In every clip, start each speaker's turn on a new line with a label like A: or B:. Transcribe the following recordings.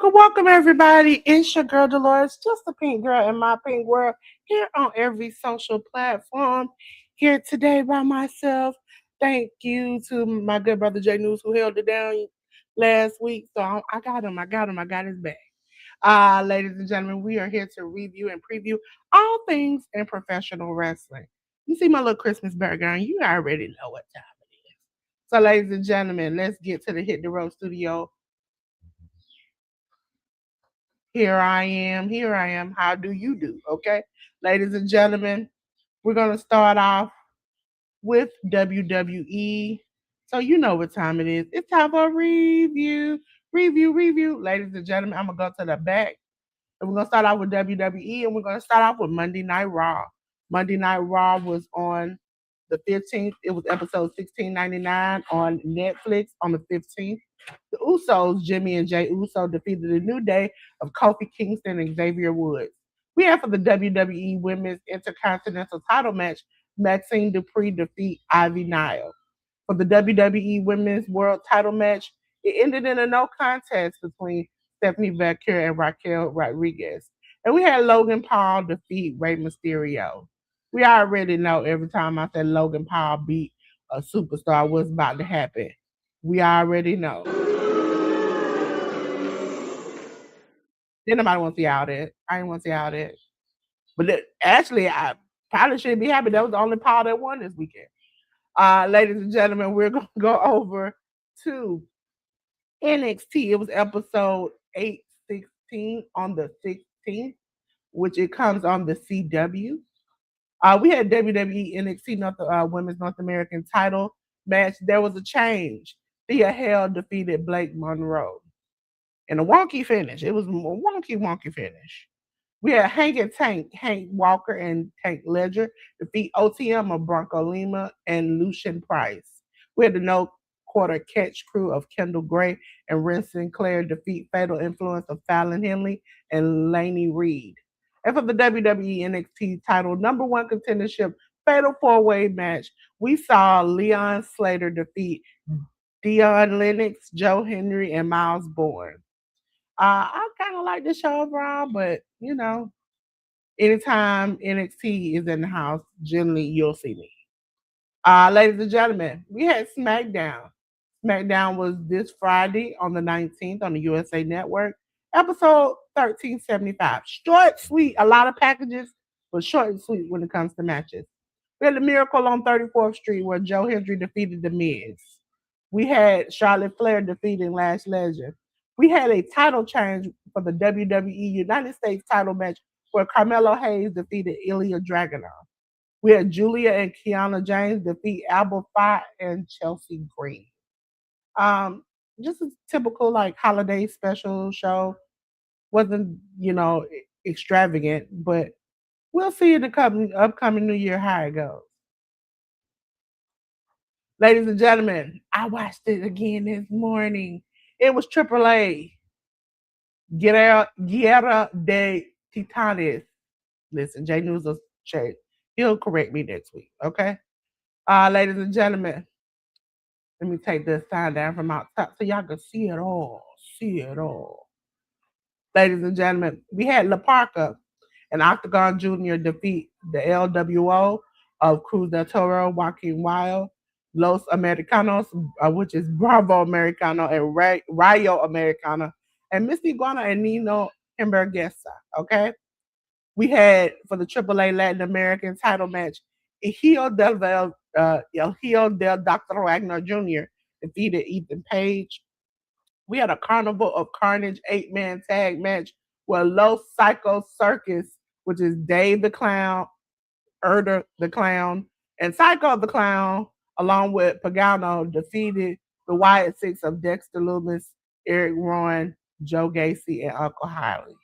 A: Welcome, everybody. It's your girl Delores, just a pink girl in my pink world, here on every social platform. Here today by myself. Thank you to my good brother J News who held it down last week. So I got him. I got his back. Ladies and gentlemen, we are here to review and preview all things in professional wrestling. You see my little Christmas background, you already know what time it is. So, ladies and gentlemen, let's get to the Hit the Road studio. Here I am. How do you do? Okay. Ladies and gentlemen, we're going to start off with WWE. So you know what time it is. It's time for a review. Review. Ladies and gentlemen, I'm going to go to the back. And we're going to start off with WWE and we're going to start off with Monday Night Raw. Monday Night Raw was on the 15th. It was episode 1699 on Netflix on the 15th. The Usos, Jimmy and Jay Uso, defeated the New Day of Kofi Kingston and Xavier Woods. We have for the WWE Women's Intercontinental Title match, Maxine Dupree defeat Ivy Nile. For the WWE Women's World Title match, it ended in a no contest between Stephanie Vaquer and Raquel Rodriguez. And we had Logan Paul defeat Rey Mysterio. We already know every time I said Logan Paul beat a superstar, what's about to happen. We already know. Then nobody wants to see all that. I didn't want to see all that. But actually, I probably shouldn't be happy. That was the only Paul that won this weekend. Ladies and gentlemen, we're going to go over to NXT. It was episode 816 on the 16th, which it comes on the CW. We had WWE NXT Women's North American title match. There was a change. Thea Hale defeated Blake Monroe in a wonky finish. It was a wonky finish. We had Hank Walker and Tank Ledger defeat OTM of Bronco Lima and Lucian Price. We had the No Quarter Catch crew of Kendall Gray and Ren Sinclair defeat Fatal Influence of Fallon Henley and Laney Reed. And for the WWE NXT title #1 contendership Fatal 4-Way match, we saw Leon Slater defeat Dion Lennox, Joe Henry, and Miles Bourne. I kind of like the show overall, but you know, anytime NXT is in the house, generally you'll see me. Ladies and gentlemen, we had SmackDown. SmackDown was this Friday on the 19th on the USA Network, episode 1375. Short, sweet, a lot of packages, but short and sweet when it comes to matches. We had the Miracle on 34th Street where Joe Hendry defeated The Miz. We had Charlotte Flair defeating Lash Legend. We had a title change for the WWE United States title match where Carmelo Hayes defeated Ilya Dragunov. We had Julia and Kiana James defeat Alba Fyre and Chelsea Green. Just a typical like holiday special show. Wasn't, extravagant, but we'll see in the upcoming new year how it goes. Ladies and gentlemen, I watched it again this morning. It was AAA. Guerra de Titanes. Listen, Jay News will check. He'll correct me next week, okay? Ladies and gentlemen, let me take this sign down from out top so y'all can see it all. Ladies and gentlemen, we had La Parca and Octagon Jr. defeat the LWO of Cruz del Toro, Joaquin Wild, Los Americanos, which is Bravo Americano and Rayo Americano, and Miss Iguana and Nino Hamburguesa, okay? We had, for the AAA Latin American title match, El Hijo del Dr. Wagner Jr. defeated Ethan Page. We had a Carnival of Carnage 8-man tag match where Los Psycho Circus, which is Dave the Clown, Erda the Clown, and Psycho the Clown, along with Pagano, defeated The Wyatt Six of Dexter Loomis, Eric Rowan, Joe Gacy, and Uncle Hiley.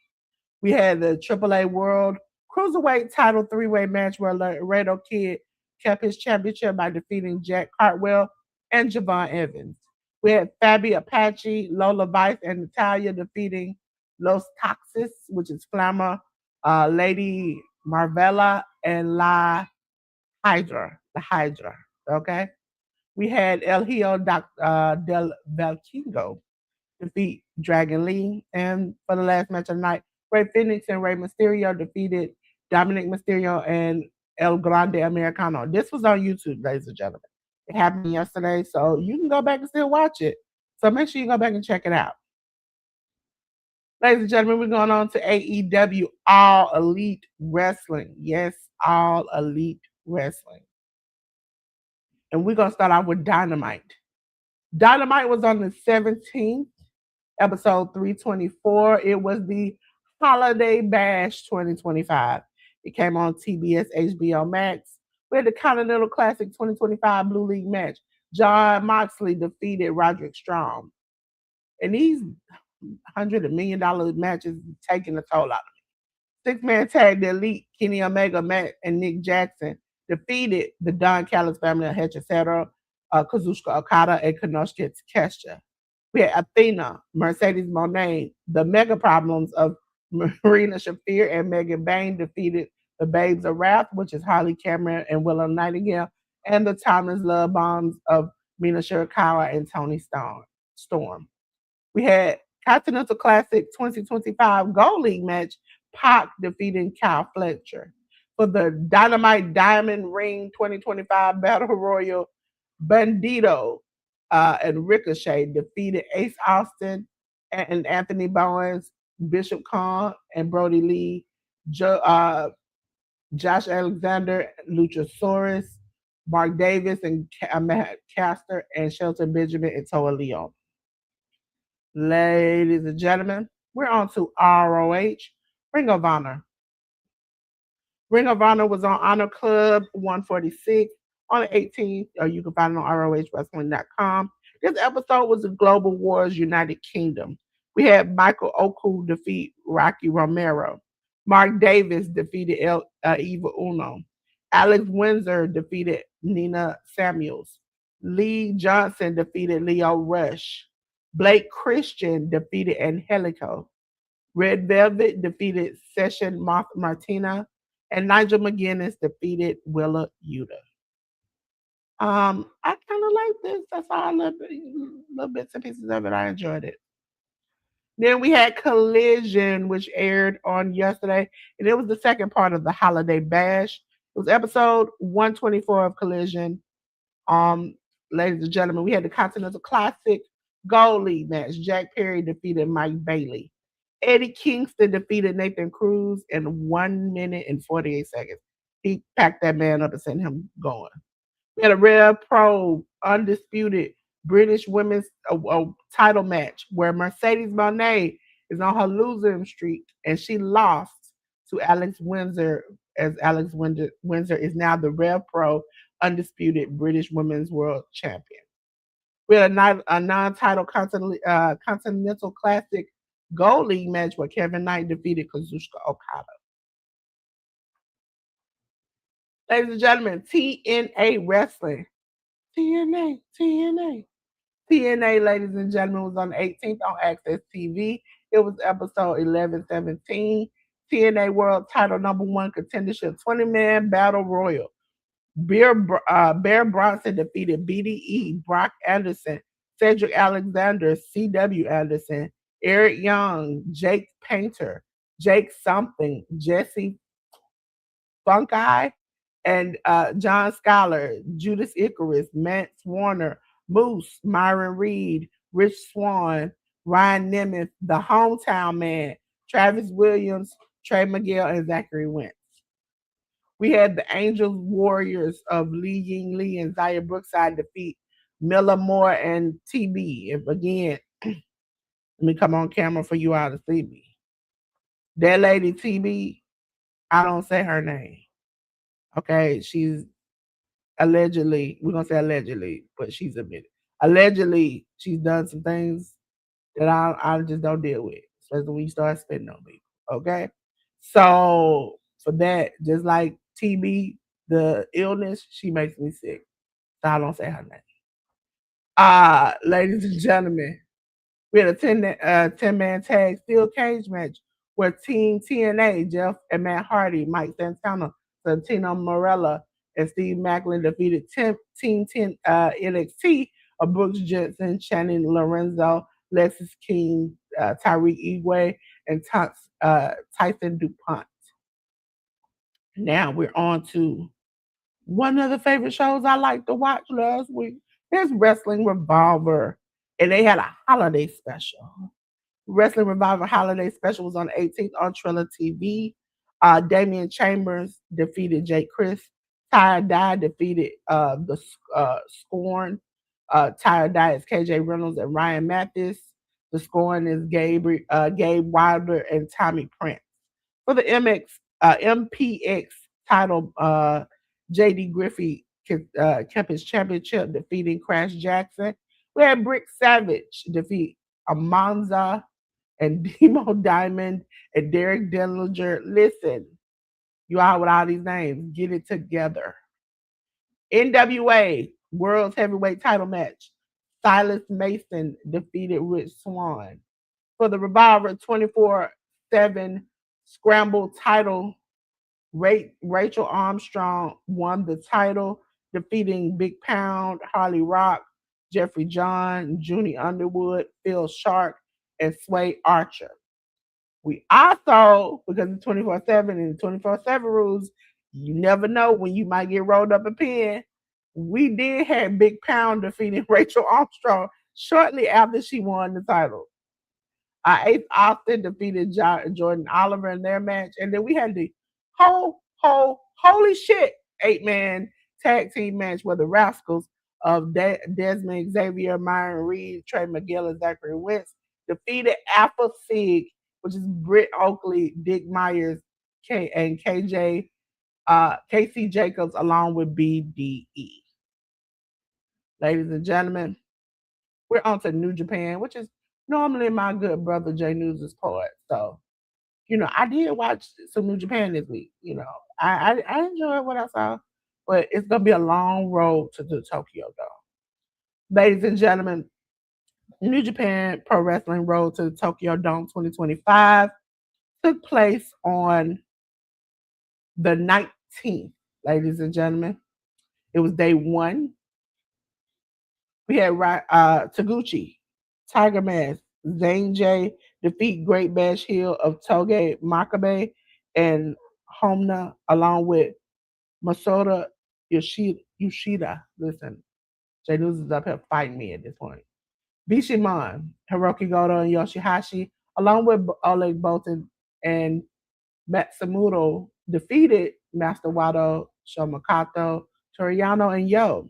A: We had the AAA World Cruiserweight title three-way match where Laredo Kid kept his championship by defeating Jack Cartwell and Javon Evans. We had Fabi Apache, Lola Vice, and Natalia defeating Los Toxis, which is Flamma, Lady Marvella, and La Hydra. The Hydra. Okay. We had El Hijo del Valkingo defeat Dragon Lee. And for the last match of the night, Rey Fenix and Rey Mysterio defeated Dominic Mysterio and El Grande Americano. This was on YouTube, ladies and gentlemen. It happened yesterday, so you can go back and still watch it. So make sure you go back and check it out. Ladies and gentlemen, we're going on to AEW All Elite Wrestling. Yes, All Elite Wrestling. And we're going to start off with Dynamite. Dynamite was on the 17th, episode 324. It was the Holiday Bash 2025. It came on TBS HBO Max. We had the Continental Classic 2025 Blue League match. Jon Moxley defeated Roderick Strong. And these $100 million matches taking a toll out of me. Six-man tag, the Elite, Kenny Omega, Matt, and Nick Jackson defeated the Don Callis family of Hechicero, Kazuchika Okada, and Konosuke Takeshita. We had Athena, Mercedes Moné, the Mega Problems of Marina Shafir and Megan Bain defeated the Babes of Wrath, which is Harley Cameron and Willow Nightingale, and the Timeless Love Bombs of Mina Shirakawa and Tony Storm. We had Continental Classic 2025 Gold League match, Pac defeating Kyle Fletcher. For the Dynamite Diamond Ring 2025 Battle Royal, Bandito and Ricochet defeated Ace Austin and Anthony Bowens, Bishop Khan and Brody Lee, Josh Alexander, Luchasaurus, Mark Davis and Matt Caster, and Shelton Benjamin and Toa Leon. Ladies and gentlemen, we're on to ROH, Ring of Honor. Ring of Honor was on Honor Club 146 on the 18th, or you can find it on ROHWrestling.com. This episode was the Global Wars United Kingdom. We had Michael Oku defeat Rocky Romero. Mark Davis defeated Eva Uno. Alex Windsor defeated Nina Samuels. Lee Johnson defeated Leo Rush. Blake Christian defeated Angelico. Red Velvet defeated Session Martina. And Nigel McGuinness defeated Willa Yuta. I kind of like this. That's all little bits and pieces of it. I enjoyed it. Then we had Collision, which aired on yesterday, and it was the second part of the Holiday Bash. It was episode 124 of Collision. Ladies and gentlemen, we had the Continental Classic Gold League match. Jack Perry defeated Mike Bailey. Eddie Kingston defeated Nathan Cruz in 1 minute and 48 seconds. He packed that man up and sent him going. We had a Rev Pro Undisputed British Women's title match where Mercedes Moné is on her losing streak and she lost to Alex Windsor, as Alex Windsor is now the Rev Pro Undisputed British Women's World Champion. We had a non-title Continental Classic Gold League match where Kevin Knight defeated Kazuchika Okada. Ladies and gentlemen, TNA Wrestling. TNA. TNA, ladies and gentlemen, was on the 18th on Access TV. It was episode 1117. TNA World Title #1 Contendership 20-man Battle Royal. Bear Bronson defeated BDE, Brock Anderson, Cedric Alexander, CW Anderson, Eric Young, Jake Painter, Jake Something, Jesse Funkai, and John Scholar, Judas Icarus, Matt Warner, Moose, Myron Reed, Rich Swan, Ryan Nemeth, The Hometown Man, Travis Williams, Trey Miguel, and Zachary Wentz. We had the Angels Warriors of Lee Ying Lee and Zaya Brookside defeat Miller Moore and TB. If again, let me come on camera for you all to see me. That lady TB, I don't say her name. Okay, she's allegedly, we're gonna say allegedly, but she's admitted. Allegedly, she's done some things that I just don't deal with, especially when you start spitting on people. Okay, so for that, just like TB, the illness, she makes me sick. So I don't say her name. Ladies and gentlemen, we had a 10-man tag steel cage match where Team TNA, Jeff and Matt Hardy, Mike Santana, Santino Morella, and Steve Macklin defeated Team 10 NXT of Brooks Jensen, Shannon Lorenzo, Lexis King, Tyreek Igwe, and Tyson DuPont. Now we're on to one of the favorite shows I like to watch last week. There's Wrestling Revolver, and they had a holiday special. Wrestling Revival Holiday Special was on the 18th on Triller TV. Damian Chambers defeated Jake Chris. Ty Dye defeated the Scorn. Ty Dye is KJ Reynolds and Ryan Mathis. The Scorn is Gabe Wilder and Tommy Prince. For the MPX title, JD Griffey kept his championship, defeating Crash Jackson. We had Brick Savage defeat Amanza and Demo Diamond and Derek Dillinger. Listen, you all with all these names, get it together. NWA World's Heavyweight Title Match. Silas Mason defeated Rich Swann. For the Revolver 24/7 Scramble title, Rachel Armstrong won the title, defeating Big Pound, Harley Rock, Jeffrey John, Junie Underwood, Phil Shark, and Sway Archer. We also, because of 24/7 and 24/7 rules, you never know when you might get rolled up a pin. We did have Big Pound defeating Rachel Armstrong shortly after she won the title. Ace Austin defeated Jordan Oliver in their match. And then we had the holy shit 8-man tag team match where the Rascals of Desmond Xavier, Myron Reed, Trey McGill, and Zachary Wentz defeated Alpha Sig, which is Britt Oakley, Dick Myers, and KC Jacobs, along with BDE. Ladies and gentlemen, we're on to New Japan, which is normally my good brother Jay News' part. So, I did watch some New Japan this week. I enjoyed what I saw, but it's gonna be a long road to the Tokyo Dome. Ladies and gentlemen, New Japan Pro Wrestling Road to the Tokyo Dome 2025 took place on the 19th. Ladies and gentlemen, it was day one. We had Taguchi, Tiger Mask, Zane J defeat Great Bash Hill of Toge Makabe and Homna, along with Masoda Yoshida. Listen, Jay News is up here fighting me at this point. Bishamon, Hiroki Goto, and Yoshihashi, along with Oleg Bolton and Matsumoto, defeated Master Wado, Shomakato, Toriano, and Yo.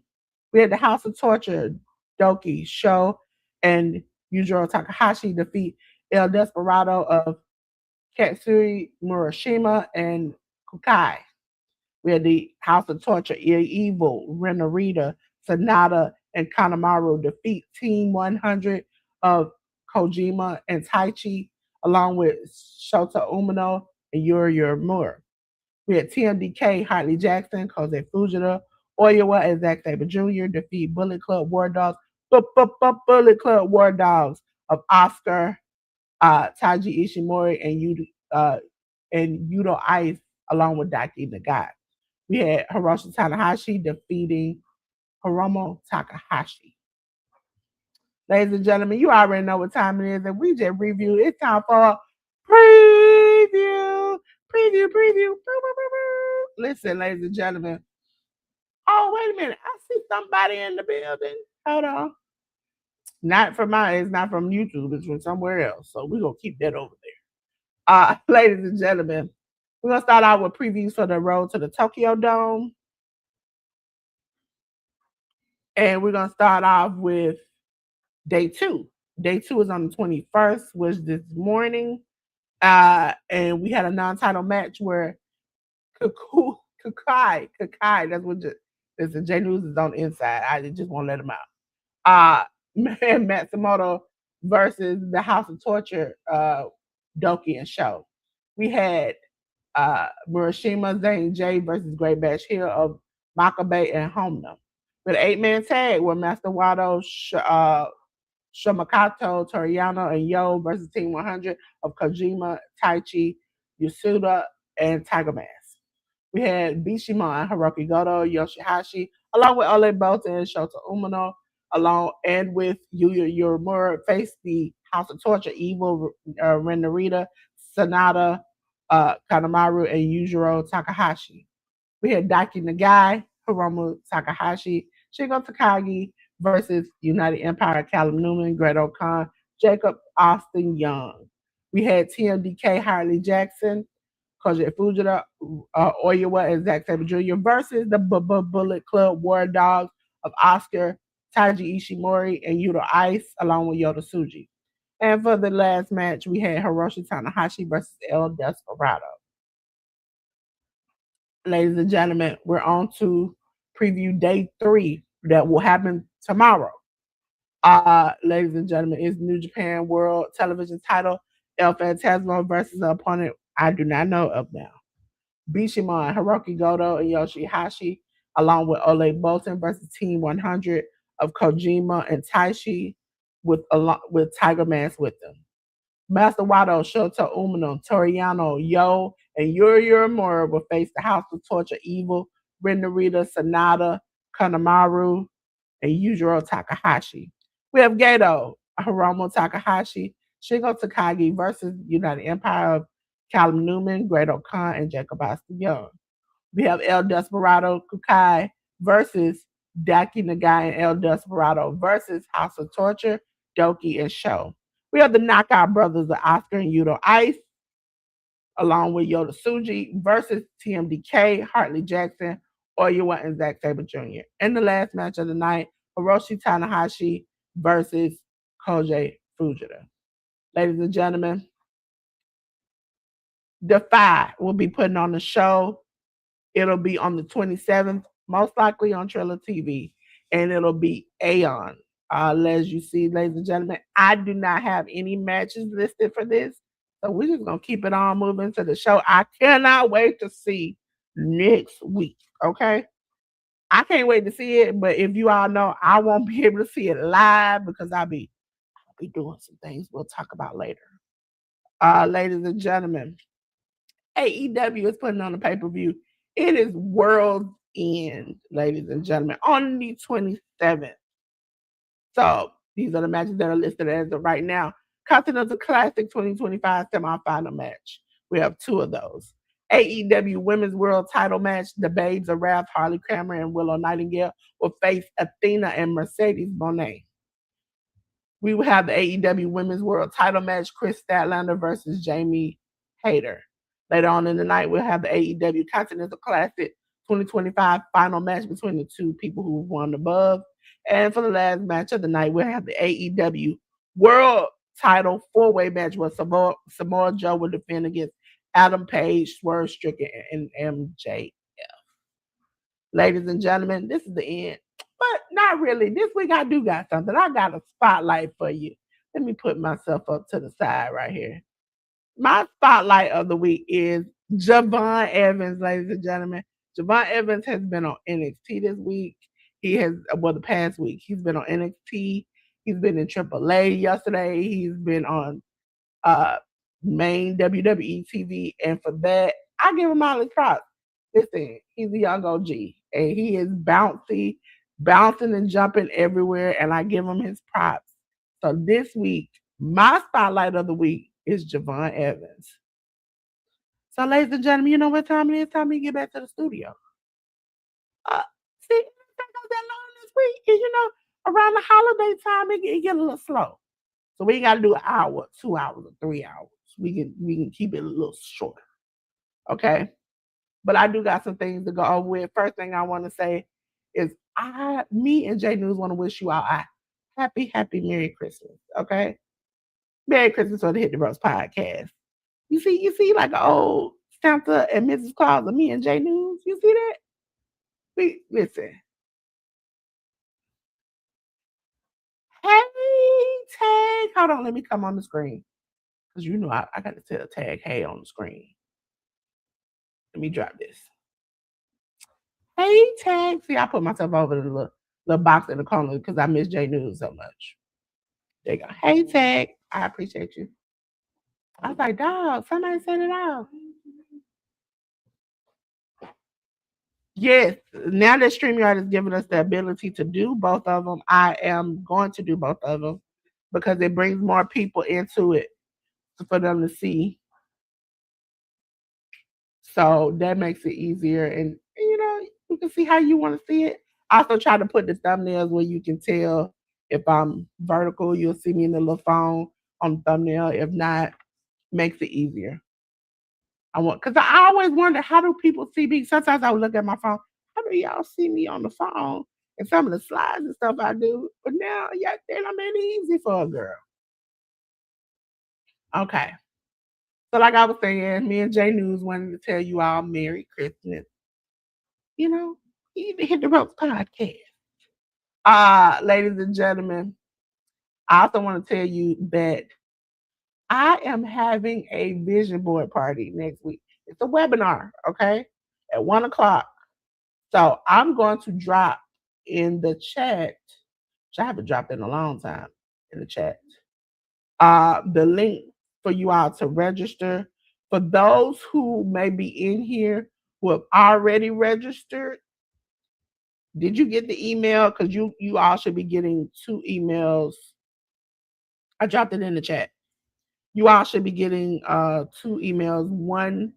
A: We had the House of Torture, Doki, Sho, and Yujiro Takahashi defeat El Desperado of Katsuri Murashima and Kukai. We had the House of Torture, Evil, Renarita, Sonata, and Kanemaru defeat Team 100 of Kojima and Taichi, along with Shota Umino and Yuri Uemura. We had TMDK, Hartley Jackson, Jose Fujita, Oyawa, and Zack Sabre Jr. defeat Bullet Club War Dogs, Bullet Club War Dogs of Oscar, Taiji Ishimori, and Yudo Ice, along with Daki Nagai. We had Hiroshi Tanahashi defeating Hiromu Takahashi. Ladies and gentlemen, you already know what time it is, and we just reviewed. It's time for a preview. Listen, ladies and gentlemen. Oh, wait a minute. I see somebody in the building. Hold on. It's not from YouTube. It's from somewhere else. So we're going to keep that over there. Ladies and gentlemen, we're going to start out with previews for the road to the Tokyo Dome. And we're going to start off with day two. Day two is on the 21st, was this morning. And we had a non-title match where Kukai, that's what listen, Jay News is on the inside. I just won't let him out. Uh, Matsumoto versus the House of Torture, Doki and Show. We had Murashima Zane J versus Great Bash Hill of Makabe and Homna. With an 8-man tag with Master Wado, Shomakato, Toriano, and Yo versus Team 100 of Kojima, Taichi, Yasuda, and Tiger Mask. We had Bishima and Hiroki Goto, Yoshihashi, along with Ole Bolton and Shota Umino, along and with Yuya Uemura face the House of Torture, Evil, Renarita, Sanada, Kanemaru, and Yujiro Takahashi. We had Daki Nagai, Hiromu Takahashi, Shingo Takagi versus United Empire, Callum Newman, Greto Khan, Jacob Austin Young. We had TMDK, Harley Jackson, Koji Fujita, Oyawa, and Zack Sabre Jr. versus the Bullet Club War Dogs of Oscar, Taiji Ishimori, and Yuto Ice, along with Yoda Tsuji. And for the last match, we had Hiroshi Tanahashi versus El Desperado. Ladies and gentlemen, we're on to preview day 3 that will happen tomorrow. Ladies and gentlemen, is New Japan World Television title El Phantasmo versus an opponent I do not know of now. Bishima, Hiroki Goto, and Yoshihashi, along with Ole Bolton versus Team 100 of Kojima and Taishi, with Tiger Mask with them. Master Wado, Shota Umino, Toriano, Yo, and Yuri Uemura will face the House of Torture, Evil, Renarita, Sanada, Kanemaru, and Yujiro Takahashi. We have Gato, Hiromu Takahashi, Shingo Takagi versus United Empire of Callum Newman, Greto Khan, and Jacob Austin Young. We have El Desperado Kukai versus Daki Nagai and El Desperado versus House of Torture, Doki, and Show. We have the Knockout Brothers of Oscar and Yuto Ice, along with Yoda Tsuji versus TMDK, Hartley Jackson, Oyawa, and Zack Sabre Jr. In the last match of the night, Hiroshi Tanahashi versus Koji Fujita. Ladies and gentlemen, Defy will be putting on the show. It'll be on the 27th, most likely on Triller TV, and it'll be Aeon. As you see, ladies and gentlemen, I do not have any matches listed for this, so we're just gonna keep it on moving to the show. I cannot wait to see next week. Okay, I can't wait to see it, but if you all know, I won't be able to see it live because I'll be doing some things we'll talk about later. Ladies and gentlemen, AEW is putting on a pay-per-view. It is World's End, ladies and gentlemen, on the 27th. So these are the matches that are listed as of right now. Continental Classic 2025 semifinal match. We have 2 of those. AEW Women's World Title match. The Babes of Wrath, Harley Kramer and Willow Nightingale will face Athena and Mercedes Moné. We will have the AEW Women's World Title match. Chris Statlander versus Jamie Hayter. Later on in the night, we'll have the AEW Continental Classic 2025 final match between the 2 people who won above. And for the last match of the night, we'll have the AEW World Title 4-way match where Samoa Joe will defend against Adam Page, Swerve Strickland, and MJF. Ladies and gentlemen, this is the end. But not really. This week I do got something. I got a spotlight for you. Let me put myself up to the side right here. My spotlight of the week is Javon Evans, ladies and gentlemen. Javon Evans has been on NXT this week. He has, well, the past week. He's been on NXT. He's been in AAA yesterday. He's been on main WWE TV. And for that, I give him all his props. Listen, he's a young OG. And he is bouncy, bouncing and jumping everywhere. And I give him his props. So this week, my spotlight of the week is Javon Evans. So, ladies and gentlemen, you know what time it is? Time to get back to the studio. See, it don't go that long this week. And you know, around the holiday time, it get a little slow. So we ain't got to do an hour, 2 hours, or 3 hours. We can keep it a little shorter. Okay. But I do got some things to go over with. First thing I want to say is me and J News want to wish you all a happy Merry Christmas. Okay. Merry Christmas for the Hit the Ropes podcast. You see like an old Santa and Mrs. Claus and me and J News. You see that? Listen. hold on, let me come on the screen. Because you know I got to tag hey on the screen. Let me drop this. Hey tag. See, I put myself over the little box in the corner because I miss J News so much. There you go. Hey tag. I appreciate you. I was like, dog, somebody set it off. Yes, now that StreamYard has given us the ability to do both of them, I am going to do both of them because it brings more people into it for them to see. So that makes it easier, and you can see how you want to see it. I also try to put the thumbnails where you can tell if I'm vertical, you'll see me in the little phone on the thumbnail. If not, makes it easier. Because I always wonder, how do people see me? Sometimes I would look at my phone. How do y'all see me on the phone and some of the slides and stuff I do? But now, yeah, then I made it easy for a girl. Okay. So like I was saying, me and J News wanted to tell you all Merry Christmas. You know, you need to hit the ropes podcast. Ladies and gentlemen, I also want to tell you that I am having a vision board party next week. It's a webinar, okay, at 1 o'clock. So I'm going to drop in the chat, which I haven't dropped in a long time in the chat, the link for you all to register. For those who may be in here who have already registered, did you get the email? Because you all should be getting 2 emails. I dropped it in the chat. You all should be getting 2 emails. One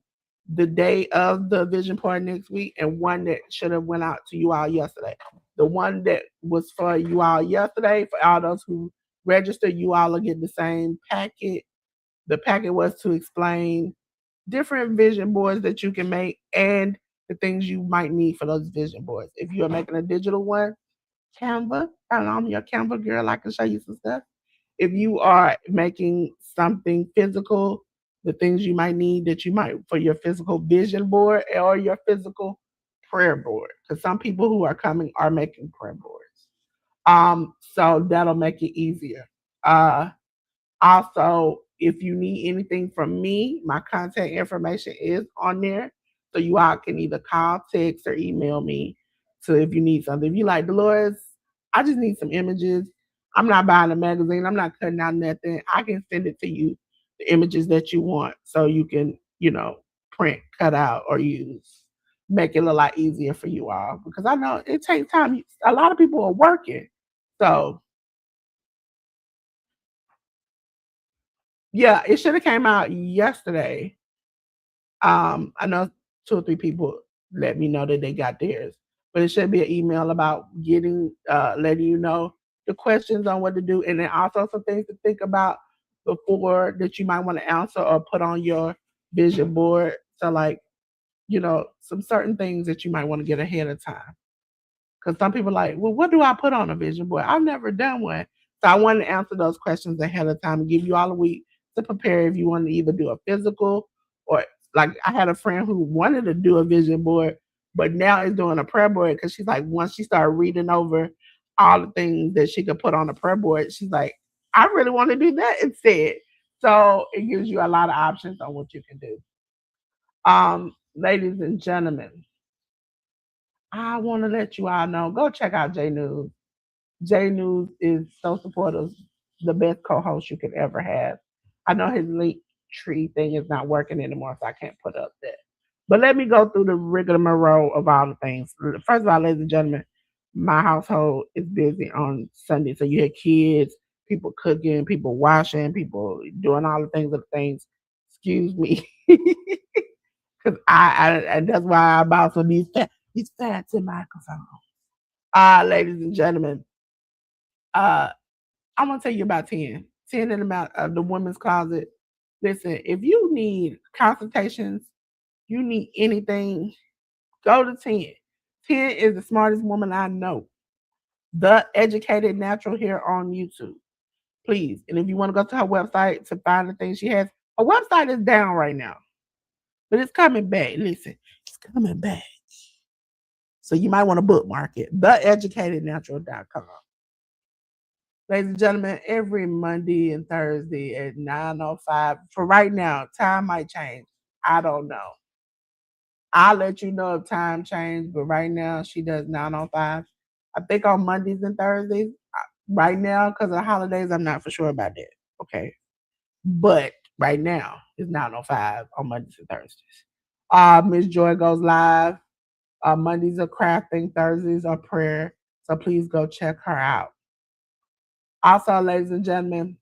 A: the day of the vision party next week, and one that should have went out to you all yesterday. The one that was for you all yesterday, for all those who registered, you all will get the same packet. The packet was to explain different vision boards that you can make and the things you might need for those vision boards. If you are making a digital one, Canva, I'm your Canva girl. I can show you some stuff. If you are making something physical, the things you might need that you might for your physical vision board or your physical prayer board. Because some people who are coming are making prayer boards. So that'll make it easier. Also, if you need anything from me, my contact information is on there. So you all can either call, text, or email me. So if you need something, if you like Dolores, I just need some images. I'm not buying a magazine. I'm not cutting out nothing. I can send it to you, the images that you want, so you can, print, cut out, or use. Make it a lot easier for you all because I know it takes time. A lot of people are working, so yeah, it should have came out yesterday. I know 2 or 3 people let me know that they got theirs, but it should be an email about letting you know the questions on what to do, and then also some things to think about before that you might want to answer or put on your vision board. So, like, some certain things that you might want to get ahead of time. Because some people are like, well, what do I put on a vision board? I've never done one. So I wanted to answer those questions ahead of time and give you all a week to prepare if you want to either do a physical or, like, I had a friend who wanted to do a vision board, but now is doing a prayer board because she's like, once she started reading over all the things that she could put on a prayer board, she's like, I really want to do that instead. So it gives you a lot of options on what you can do. Ladies and gentlemen, I want to let you all know, go check out J News. J News is so supportive, the best co-host you could ever have. I know his link tree thing is not working anymore, so I can't put up that. But let me go through the rigmarole of all the things. First of all, ladies and gentlemen, my household is busy on Sunday. So you have kids, people cooking, people washing, people doing all the things of the things. Excuse me. Because and that's why I bought some these fancy microphones. Ladies and gentlemen, uh, I'm gonna tell you about 10. 10 in the women's closet. Listen, if you need consultations, you need anything, go to 10. 10 is the smartest woman I know. The Educated Natural here on YouTube. Please. And if you want to go to her website to find the things she has, her website is down right now. But it's coming back. Listen, it's coming back. So you might want to bookmark it. Theeducatednatural.com. Ladies and gentlemen, every Monday and Thursday at 9:05. For right now, time might change. I don't know. I'll let you know if time changed, but right now she does 9:05. I think on Mondays and Thursdays. Right now, because of the holidays, I'm not for sure about that. Okay. But right now, it's 9:05 on Mondays and Thursdays. Miss Joy goes live. Mondays are crafting, Thursdays are prayer. So please go check her out. Also, ladies and gentlemen,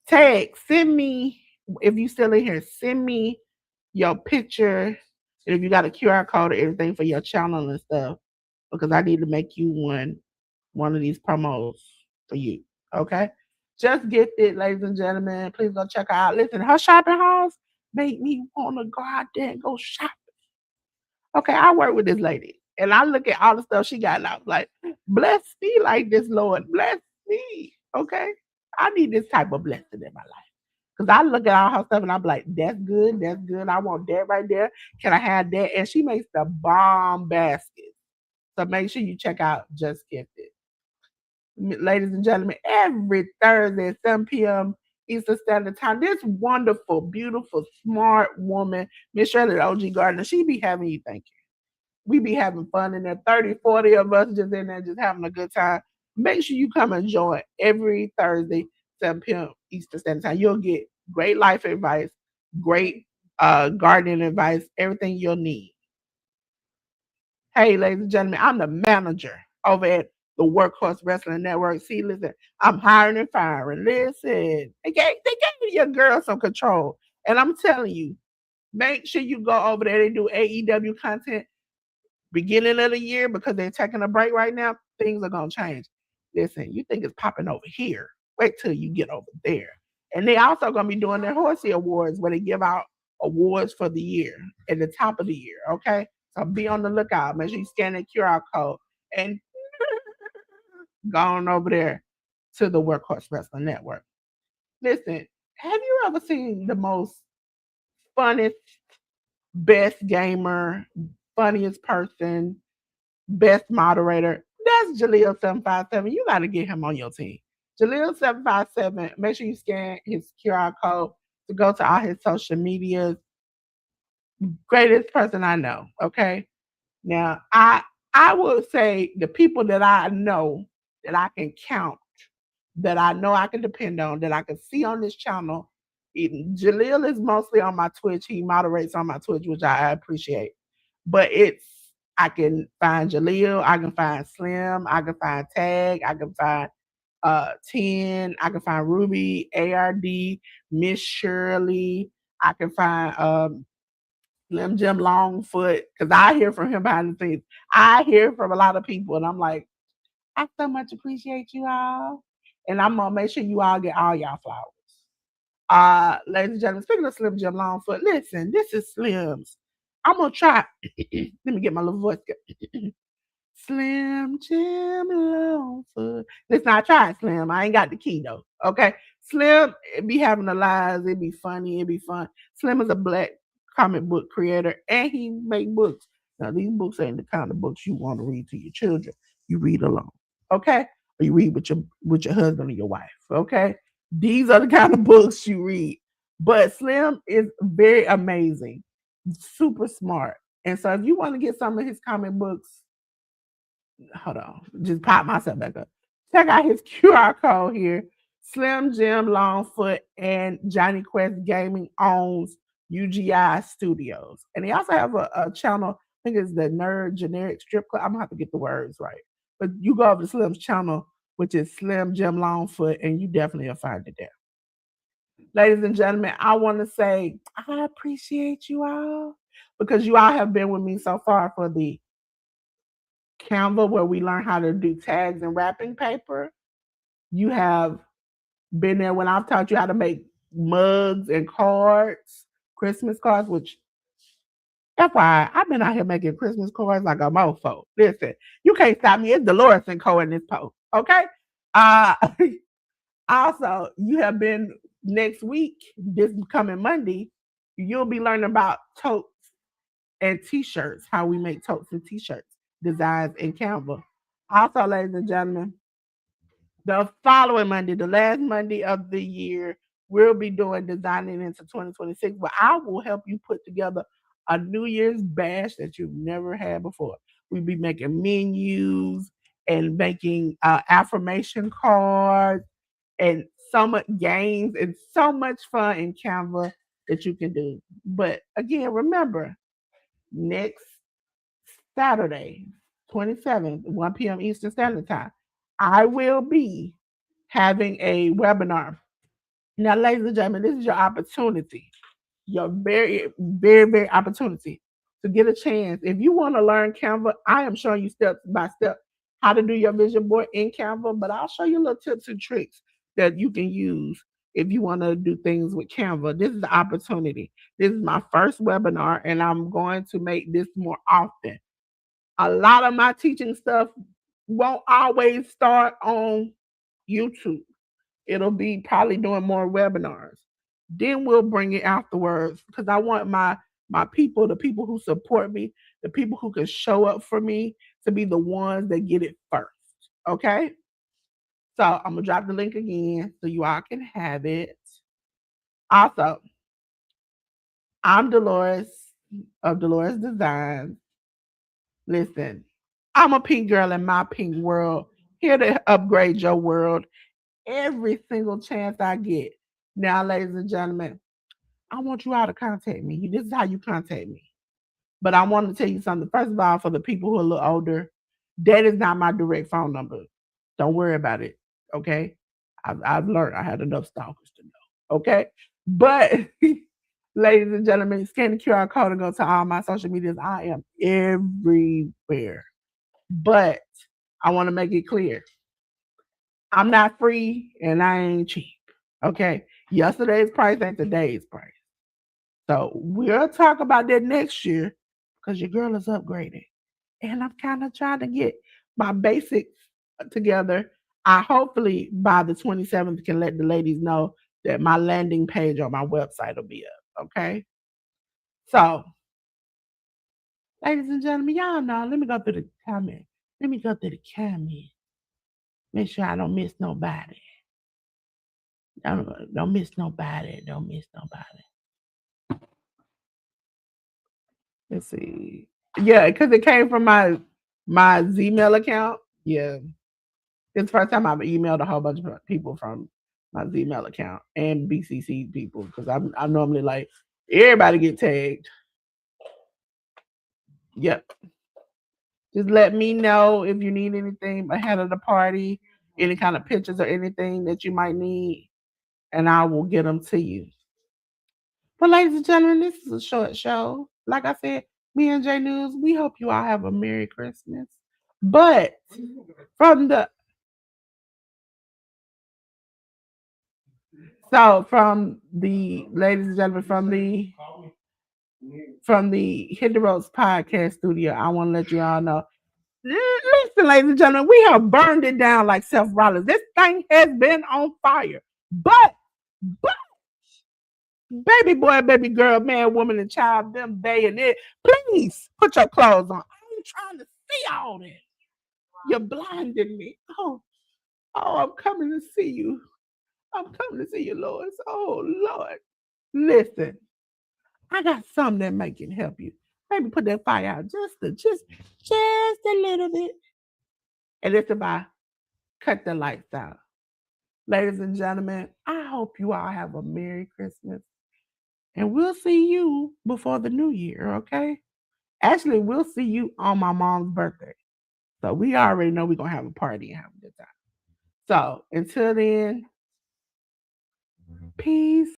A: send me, if you still in here, send me your picture. And if you got a QR code or everything for your channel and stuff, because I need to make you one of these promos for you. Okay? Just get it, ladies and gentlemen. Please go check her out. Listen, her shopping hauls make me want to go out there and go shop. Okay, I work with this lady and I look at all the stuff she got and I was like, bless me like this, Lord. Bless me. Okay. I need this type of blessing in my life. Because I look at all her stuff and I'm like, that's good. That's good. I want that right there. Can I have that? And she makes the bomb basket. So make sure you check out Just Gifted. Ladies and gentlemen, every Thursday at 7 p.m. Eastern Standard Time, this wonderful, beautiful, smart woman, Miss Shirley the OG Gardner, she be having you thinking. We be having fun in there, 30, 40 of us just in there, just having a good time. Make sure you come and join every Thursday, 7 p.m. Eastern Standard Time. You'll get great life advice, great gardening advice, everything you'll need. Hey, ladies and gentlemen, I'm the manager over at the Workhorse Wrestling Network. See, listen, I'm hiring and firing. Listen, they gave your girl some control. And I'm telling you, make sure you go over there. They do AEW content beginning of the year because they're taking a break right now. Things are going to change. Listen, you think it's popping over here. Wait till you get over there. And they also going to be doing their Horsey Awards where they give out awards for the year at the top of the year. Okay. So be on the lookout. Make sure you scan that QR code and go on over there to the Workhorse Wrestling Network. Listen, have you ever seen the most funnest, best gamer, funniest person, best moderator? That's Jaleel757. You got to get him on your team. Jaleel757, make sure you scan his QR code to go to all his social medias. Greatest person I know. Okay. Now, I would say the people that I know that I can count, that I know I can depend on, that I can see on this channel. Jaleel is mostly on my Twitch. He moderates on my Twitch, which I appreciate. But I can find Jaleel, I can find Slim, I can find Tag, I can find 10, I can find Ruby, ARD, Miss Shirley, I can find Slim Jim Longfoot, because I hear from him behind the scenes. I hear from a lot of people, and I'm like, I so much appreciate you all. And I'm gonna make sure you all get all y'all flowers. Ladies and gentlemen, speaking of Slim Jim Longfoot, listen, this is Slim's. I'm gonna try. Let me get my little voice. Slim Jim Longfoot. Listen, I tried Slim. I ain't got the key though. Okay. Slim, it be having the lies, it be funny, it be fun. Slim is a black comic book creator and he make books. Now these books ain't the kind of books you want to read to your children. You read alone. Okay? Or you read with your husband or your wife. Okay? These are the kind of books you read. But Slim is very amazing, super smart. And so if you want to get some of his comic books, hold on, just pop myself back up. Check out his QR code here. Slim Jim Longfoot and Johnny Quest Gaming owns UGI Studios. And they also have a channel, I think it's the Nerd Generic Strip Club. I'm gonna have to get the words right. But you go over to Slim's channel, which is Slim Jim Longfoot, and you definitely will find it there. Ladies and gentlemen, I want to say I appreciate you all because you all have been with me so far for the Canva where we learn how to do tags and wrapping paper. You have been there when I've taught you how to make mugs and cards, Christmas cards, which FYI, I've been out here making Christmas cards like a mofo. Listen, you can't stop me. It's Delores and Co in this post. Okay. Uh Also, you have been next week, this coming Monday, you'll be learning about totes and t-shirts, how we make totes and t-shirts, designs in Canva. Also, ladies and gentlemen, The following Monday, the last Monday of the year, we'll be doing designing into 2026. But I will help you put together a New Year's bash that you've never had before. We'll be making menus and making affirmation cards and so much games and so much fun in Canva that you can do. But again, remember, next Saturday, 27th, 1 p.m. Eastern Standard Time, I will be having a webinar. Now, ladies and gentlemen, this is your opportunity, your very, very, very opportunity to get a chance. If you want to learn Canva, I am showing you step by step how to do your vision board in Canva, but I'll show you little tips and tricks that you can use if you want to do things with Canva. This is the opportunity. This is my first webinar, and I'm going to make this more often. A lot of my teaching stuff won't always start on YouTube. It'll be probably doing more webinars. Then we'll bring it afterwards because I want my people, the people who support me, the people who can show up for me to be the ones that get it first. Okay? So I'm gonna drop the link again so you all can have it. Also, I'm Dolores of Dolores Designs. Listen, I'm a pink girl in my pink world, here to upgrade your world every single chance I get. Now, ladies and gentlemen, I want you all to contact me. This is how you contact me. But I want to tell you something. First of all, for the people who are a little older, that is not my direct phone number. Don't worry about it. Okay. I've learned I had enough stalkers to know. Okay. But ladies and gentlemen, scan the QR code and go to all my social medias. I am everywhere. But I want to make it clear. I'm not free and I ain't cheap. Okay. Yesterday's price ain't today's price. So we'll talk about that next year because your girl is upgrading. And I'm kind of trying to get my basics together. I hopefully by the 27th can let the ladies know that my landing page on my website will be up. Okay. So, ladies and gentlemen, y'all know, let me go through the comment. Let me go through the comment. Make sure I don't miss nobody. Don't miss nobody. Don't miss nobody. Let's see. Yeah, because it came from my Gmail account. Yeah. It's the first time I've emailed a whole bunch of people from my Gmail account and BCC people because I'm normally like, everybody get tagged. Yep. Just let me know if you need anything ahead of the party, any kind of pictures or anything that you might need, and I will get them to you. But ladies and gentlemen, this is a short show. Like I said, me and J News, we hope you all have a Merry Christmas. But from the from the ladies and gentlemen, from the Hit the Ropes podcast studio, I want to let you all know. Listen, ladies and gentlemen, we have burned it down like Seth Rollins. This thing has been on fire. But baby boy, baby girl, man, woman, and child, them, they, and it. Please put your clothes on. I ain't trying to see all that. You're blinding me. Oh, I'm coming to see you. I'm coming to see you, Lord. Oh, Lord. Listen, I got something that might can help you. Maybe put that fire out just a little bit. And it's about cut the lights out. Ladies and gentlemen, I hope you all have a Merry Christmas. And we'll see you before the new year, okay? Actually, we'll see you on my mom's birthday. So we already know we're going to have a party and have a good time. So until then, peace.